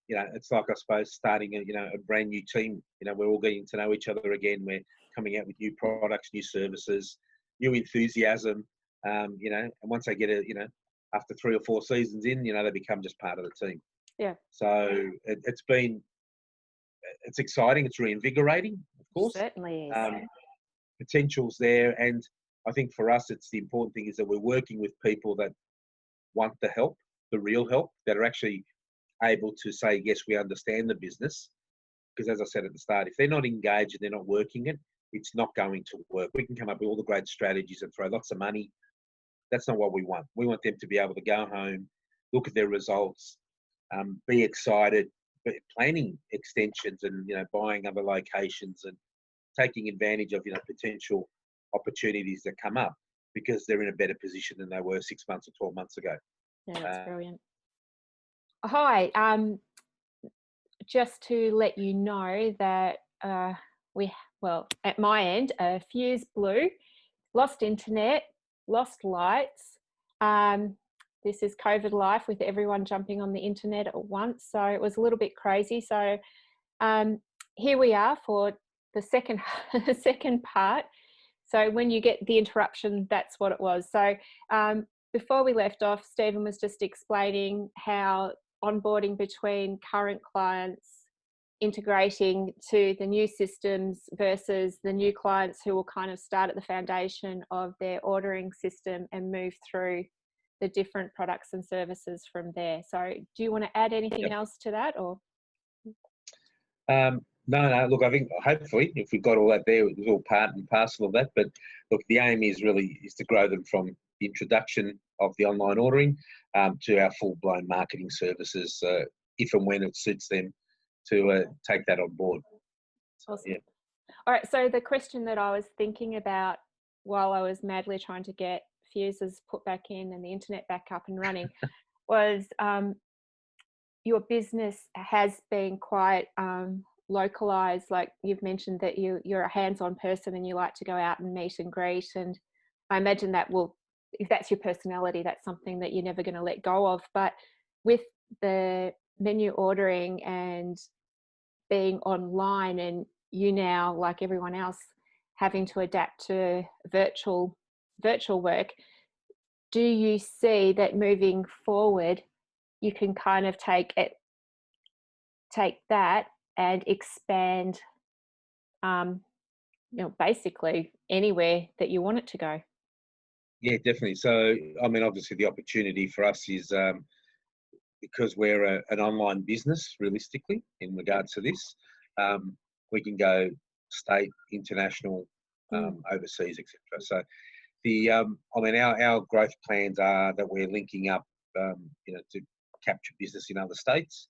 it's like, I suppose, starting a brand new team. We're all getting to know each other again. We're coming out with new products, new services, new enthusiasm. And once they get after 3 or 4 seasons in, they become just part of the team. So it's exciting. It's reinvigorating, of course. Certainly is. Potential's there. And I think for us, it's the important thing is that we're working with people that want the help, the real help, that are actually able to say, yes, we understand the business. Because as I said at the start, if they're not engaged and they're not working it, it's not going to work. We can come up with all the great strategies and throw lots of money. That's not what we want. We want them to be able to go home, look at their results, be excited, but planning extensions and buying other locations and taking advantage of potential opportunities that come up because they're in a better position than they were 6 months or 12 months ago. Yeah, that's brilliant. Hi, just to let you know that at my end, a fuse blew, lost internet, lost lights. This is COVID life with everyone jumping on the internet at once. So it was a little bit crazy. So here we are for the second, the second part. So when you get the interruption, that's what it was. So before we left off, Stephen was just explaining how onboarding between current clients, integrating to the new systems versus the new clients who will kind of start at the foundation of their ordering system and move through the different products and services from there. So do you want to add anything else to that, or? No, look, I think hopefully if we've got all that there, it was all part and parcel of that. But look, the aim is really to grow them from the introduction of the online ordering to our full-blown marketing services if and when it suits them to take that on board. Awesome. Yeah. All right, so the question that I was thinking about while I was madly trying to get fuses put back in and the internet back up and running was your business has been quite localized. Like you've mentioned that you're a hands-on person and you like to go out and meet and greet, and I imagine that will, if that's your personality, that's something that you're never going to let go of. But with the menu ordering and being online, and you now, like everyone else, having to adapt to virtual work, do you see that moving forward you can kind of take that and expand basically anywhere that you want it to go? Yeah, definitely. So I mean, obviously the opportunity for us is because we're an online business, realistically, in regards to this, we can go state, international, overseas, etc. So I mean, our growth plans are that we're linking up, to capture business in other states,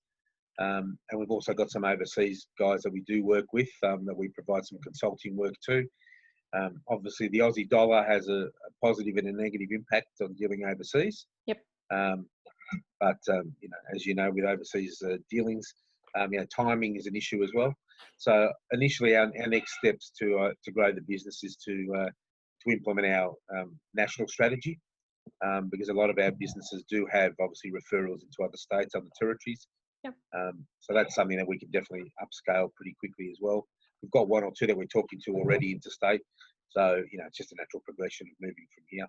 and we've also got some overseas guys that we do work with that we provide some consulting work to. Obviously, the Aussie dollar has a positive and a negative impact on dealing overseas. Yep. But as you know, with overseas dealings, timing is an issue as well. So initially, our next steps to grow the business is to implement our national strategy, because a lot of our businesses do have obviously referrals into other states, other territories. Yep. So that's something that we can definitely upscale pretty quickly as well. We've got one or two that we're talking to already interstate. So, it's just a natural progression of moving from here.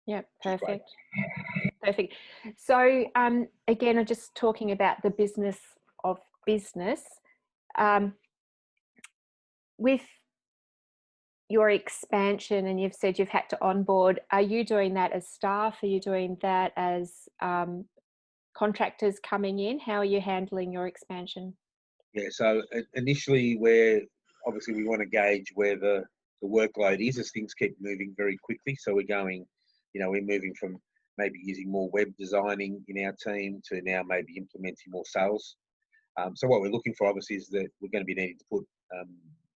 Yeah, perfect. Perfect. So again, I'm just talking about the business of business. With your expansion, and you've said you've had to onboard, are you doing that as staff? Are you doing that as contractors coming in? How are you handling your expansion? Yeah, so initially we want to gauge where the workload is as things keep moving very quickly. So we're going, we're moving from maybe using more web designing in our team to now maybe implementing more sales. So what we're looking for obviously is that we're going to be needing to put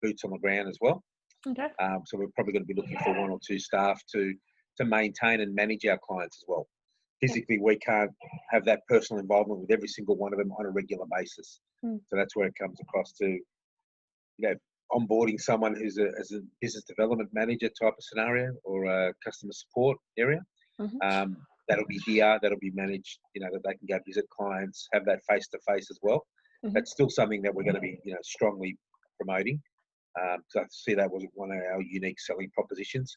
boots on the ground as well. Okay. So we're probably going to be looking for one or two staff to maintain and manage our clients as well. Physically, we can't have that personal involvement with every single one of them on a regular basis. So that's where it comes across to, onboarding someone who's as a business development manager type of scenario, or a customer support area. That'll be here, that'll be managed, that they can go visit clients, have that face-to-face as well. That's still something that we're going to be, strongly promoting. So I see that was one of our unique selling propositions.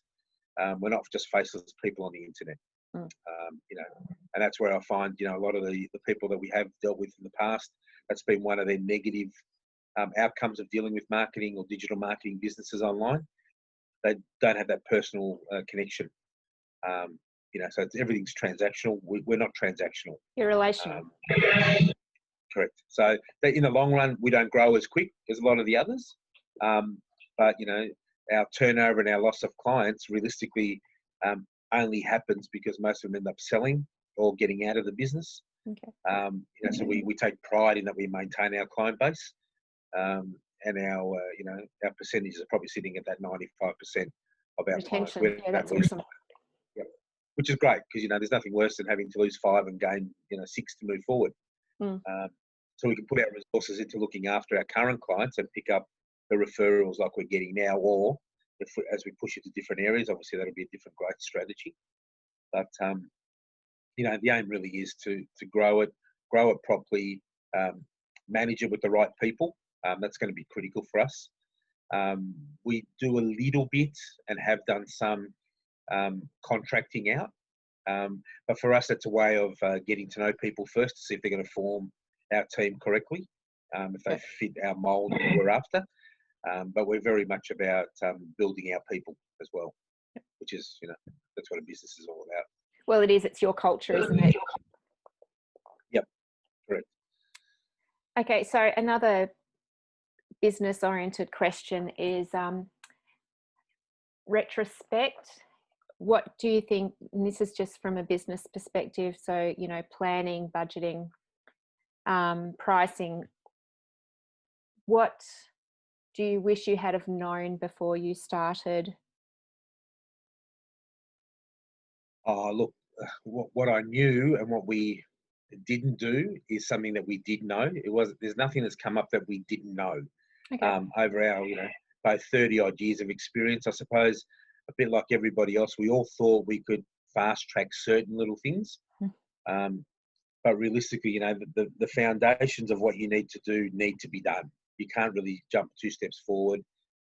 We're not just faceless people on the internet. And that's where I find, a lot of the people that we have dealt with in the past, that's been one of their negative outcomes of dealing with marketing or digital marketing businesses online. They don't have that personal connection. So everything's transactional. We're not transactional. You're relational. Correct. So in the long run, we don't grow as quick as a lot of the others. But, our turnover and our loss of clients realistically only happens because most of them end up selling or getting out of the business. Okay. So we take pride in that we maintain our client base, and our our percentage is probably sitting at that 95% of our retention. clients. Yeah, that's awesome. Yep. Which is great, because there's nothing worse than having to lose 5 and gain 6 to move forward. So we can put our resources into looking after our current clients and pick up the referrals like we're getting now, or as we push into different areas, obviously that'll be a different growth strategy. But the aim really is to grow it properly, manage it with the right people. That's going to be critical for us. We do a little bit and have done some contracting out. But for us, it's a way of getting to know people first to see if they're going to form our team correctly, if they fit our mould that we're after. But we're very much about building our people as well, which is, that's what a business is all about. Well, it is. It's your culture, isn't it? Yep, correct. Okay, so another business-oriented question is retrospect. What do you think, and this is just from a business perspective, so, planning, budgeting, pricing, what do you wish you had have known before you started? Look, what I knew and what we didn't do is something that we did know. There's nothing that's come up that we didn't know. Okay. Over our, both 30 odd years of experience, I suppose, a bit like everybody else, we all thought we could fast track certain little things. But realistically, the foundations of what you need to do need to be done. You can't really jump 2 steps forward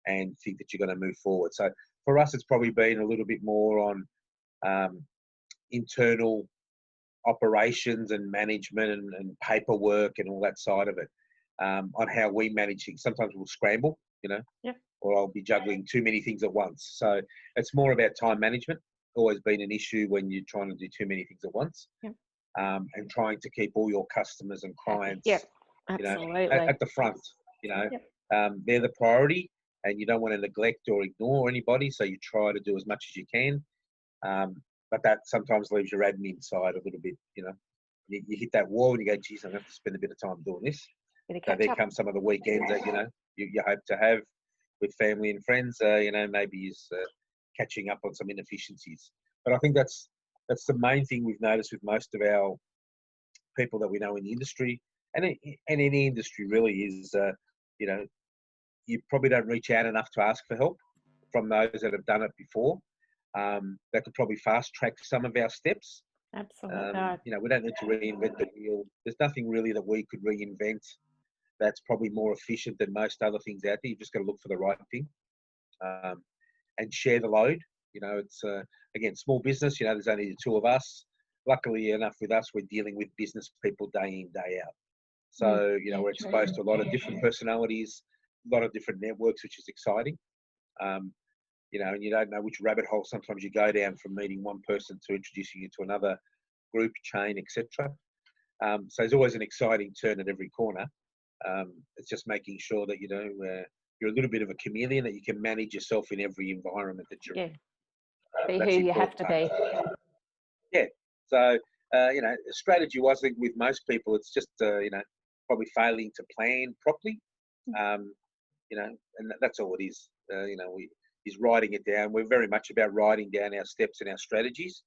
and think that you're going to move forward. So for us, it's probably been a little bit more on internal operations and management and paperwork and all that side of it, on how we manage things. Sometimes we'll scramble, Yep. or I'll be juggling too many things at once. So it's more about time management. Always been an issue when you're trying to do too many things at once. Yep. And trying to keep all your customers and clients, Yep. Absolutely. at the front. Yep. They're the priority, and you don't want to neglect or ignore anybody. So you try to do as much as you can. But that sometimes leaves your admin side a little bit. You hit that wall and you go, geez, I'm going to have to spend a bit of time doing this. So there come some of the weekends that you hope to have with family and friends. Maybe is catching up on some inefficiencies. But I think that's the main thing we've noticed with most of our people that we know in the industry, and any industry really, is you probably don't reach out enough to ask for help from those that have done it before. That could probably fast track some of our steps. Absolutely. We don't need to reinvent the wheel. There's nothing really that we could reinvent that's probably more efficient than most other things out there. You've just got to look for the right thing, and share the load. It's again, small business. There's only the 2 of us. Luckily enough, with us, we're dealing with business people day in, day out. So we're exposed to a lot of different personalities, a lot of different networks, which is exciting. And you don't know which rabbit hole sometimes you go down from meeting one person to introducing you to another group, chain, etc. So there's always an exciting turn at every corner. It's just making sure that you're a little bit of a chameleon, that you can manage yourself in every environment that you're in. Be who you have to be. Yeah. So strategy-wise, I think with most people, it's just probably failing to plan properly. And that's all it is. Is writing it down. We're very much about writing down our steps and our strategies.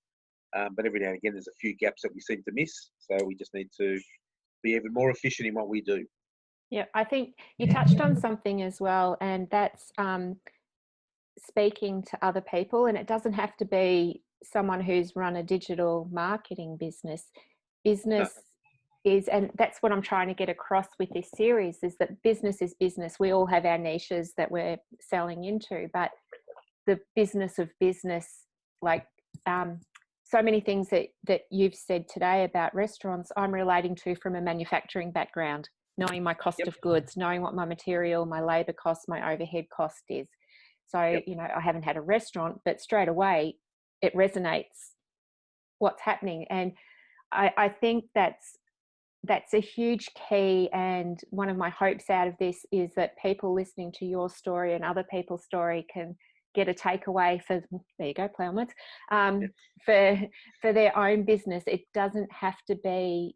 But every now and again, there's a few gaps that we seem to miss. So we just need to be even more efficient in what we do. Yeah, I think you touched on something as well, and that's speaking to other people. And it doesn't have to be someone who's run a digital marketing business. Business is, and that's what I'm trying to get across with this series, is that business is business. We all have our niches that we're selling into, but the business of business, like so many things that you've said today about restaurants, I'm relating to from a manufacturing background, knowing my cost of goods, knowing what my material, my labor cost, my overhead cost is. So, I haven't had a restaurant, but straight away it resonates what's happening. And I think that's a huge key. And one of my hopes out of this is that people listening to your story and other people's story can get a takeaway for, there you go, play on words, for their own business. It doesn't have to be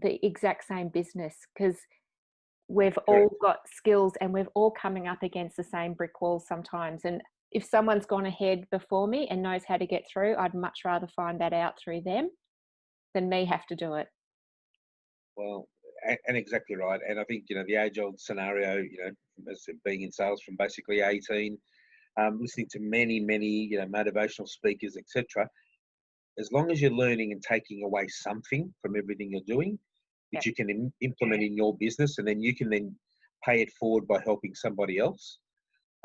the exact same business, because we've all got skills and we're all coming up against the same brick walls sometimes. And if someone's gone ahead before me and knows how to get through, I'd much rather find that out through them than me have to do it. Well, and exactly right. And I think, the age-old scenario, as being in sales from basically 18, listening to many, motivational speakers, etc. as long as you're learning and taking away something from everything you're doing, which you can implement in your business, and then you can then pay it forward by helping somebody else,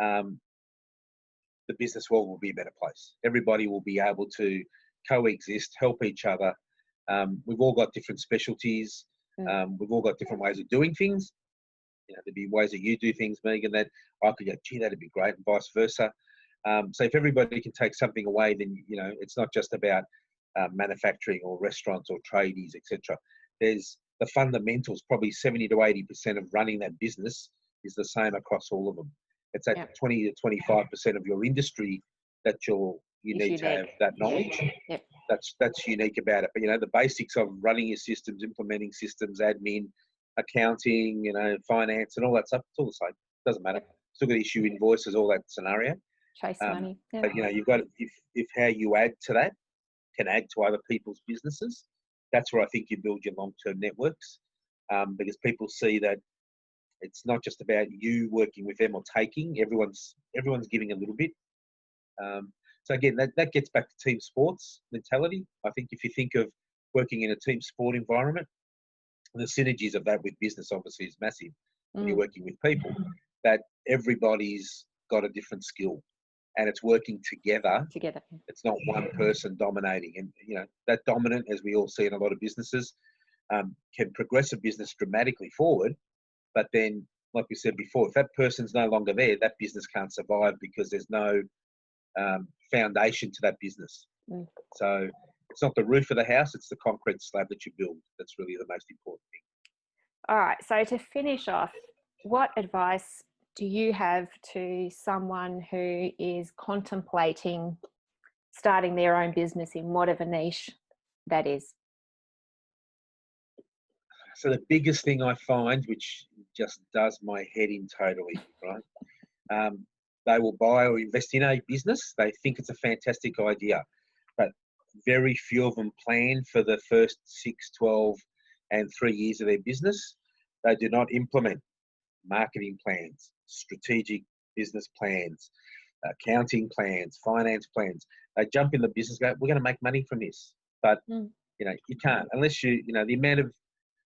the business world will be a better place. Everybody will be able to coexist, help each other. We've all got different specialties. We've all got different ways of doing things. There'd be ways that you do things, Megan, that I could go, gee, that'd be great, and vice versa. So if everybody can take something away, then, it's not just about manufacturing or restaurants or tradies, etc. There's the fundamentals, probably 70 to 80% of running that business is the same across all of them. It's at 20 to 25% of your industry that you need to have that knowledge. That's unique about it. But, the basics of running your systems, implementing systems, admin, accounting, finance and all that stuff, it's all the same. Doesn't matter. Still got to issue invoices, all that scenario. Chase money. But, you've got, if how you add to that can add to other people's businesses, that's where I think you build your long-term networks, because people see that it's not just about you working with them or taking. Everyone's giving a little bit. So again, that gets back to team sports mentality. I think if you think of working in a team sport environment, the synergies of that with business obviously is massive. When you're working with people, that everybody's got a different skill, and it's working together. It's not one person dominating. And, that dominant, as we all see in a lot of businesses, can progress a business dramatically forward. But then, like we said before, if that person's no longer there, that business can't survive because there's no foundation to that business. So it's not the roof of the house, it's the concrete slab that you build. That's really the most important thing. All right. So to finish off, what advice do you have to someone who is contemplating starting their own business in whatever niche that is? So the biggest thing I find, which just does my head in totally, right? They will buy or invest in a business. They think it's a fantastic idea, but very few of them plan for the first 6, 12 and 3 years of their business. They do not implement marketing plans, strategic business plans, accounting plans, finance plans. They jump in the business, go, we're going to make money from this. But, you can't unless the amount of,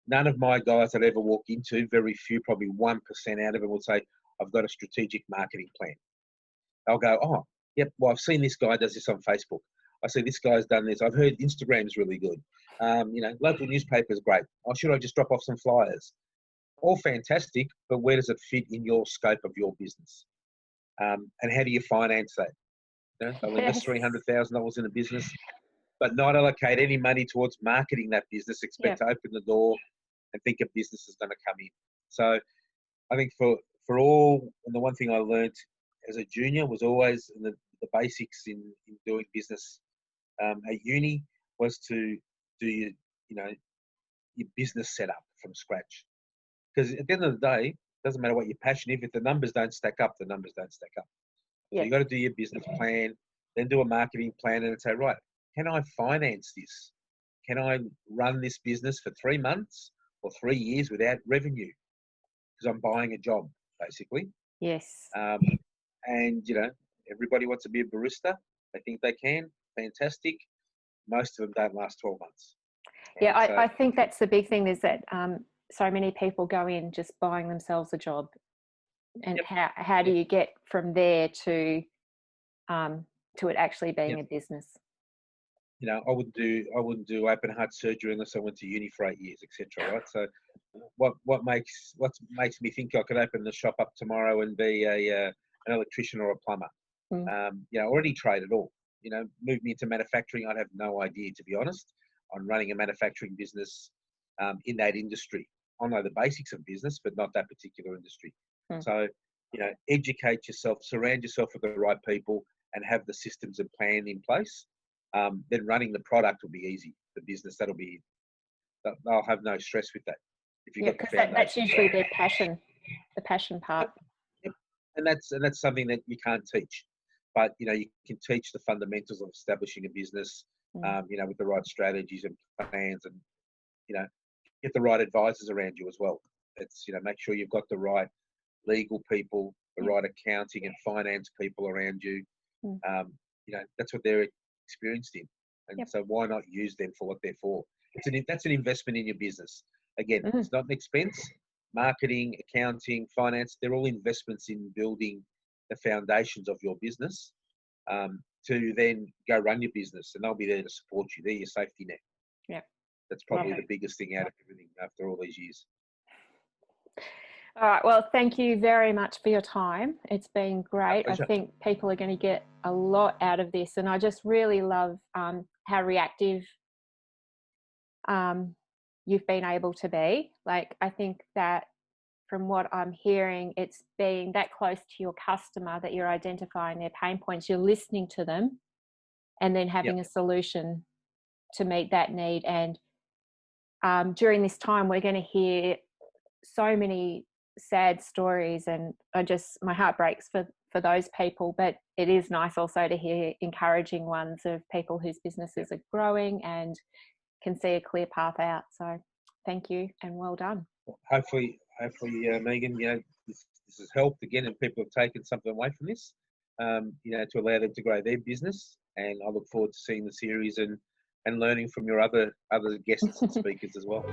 none of my guys that ever walk into, very few, probably 1% out of them will say, I've got a strategic marketing plan. They'll go, oh, yep, well, I've seen this guy does this on Facebook. I see this guy's done this. I've heard Instagram's really good. Local newspaper's great. Oh, should I just drop off some flyers? All fantastic, but where does it fit in your scope of your business? And how do you finance that? They'll invest $300,000 in a business, but not allocate any money towards marketing that business, expect to open the door and think a business is going to come in. So I think for all, and the one thing I learned as a junior was always the basics in doing business at uni was to do your business setup from scratch. Because at the end of the day, it doesn't matter what your passion is. If the numbers don't stack up, the numbers don't stack up. So you got to do your business plan, then do a marketing plan, and say, right, can I finance this? Can I run this business for 3 months or 3 years without revenue? Because I'm buying a job, basically. Yes. And, everybody wants to be a barista. They think they can. Fantastic. Most of them don't last 12 months. Right? Yeah, I think that's the big thing is that so many people go in just buying themselves a job. And how do you get from there to it actually being a business? I wouldn't do open heart surgery unless I went to uni for 8 years, etc. Right? So what makes me think I could open the shop up tomorrow and be an electrician or a plumber? Already trade at all. Move me into manufacturing, I'd have no idea, to be honest, on running a manufacturing business in that industry. I know the basics of business, but not that particular industry. So, educate yourself, surround yourself with the right people, and have the systems and plan in place. Then running the product will be easy. The business, they'll have no stress with that. If you got the foundation, that's usually their passion, the passion part. Yep. And that's something that you can't teach, but you can teach the fundamentals of establishing a business. With the right strategies and plans, and get the right advisors around you as well. It's make sure you've got the right legal people, the right accounting and finance people around you. That's what they're experienced in. And Yep. so why not use them for what they're for? That's an investment in your business. Again, it's not an expense. Marketing, accounting, finance, they're all investments in building the foundations of your business, to then go run your business, and they'll be there to support you. They're your safety net. Yeah. That's probably the biggest thing out of everything after all these years. All right. Well, thank you very much for your time. It's been great. I think people are going to get a lot out of this. And I just really love how reactive you've been able to be. Like, I think that from what I'm hearing, it's being that close to your customer that you're identifying their pain points, you're listening to them, and then having a solution to meet that need. And during this time, we're going to hear so many sad stories, and my heart breaks for those people, but it is nice also to hear encouraging ones of people whose businesses are growing and can see a clear path out. So thank you and well done. Hopefully, Megan, this has helped again, and people have taken something away from this, to allow them to grow their business. And I look forward to seeing the series and learning from your other guests and speakers as well.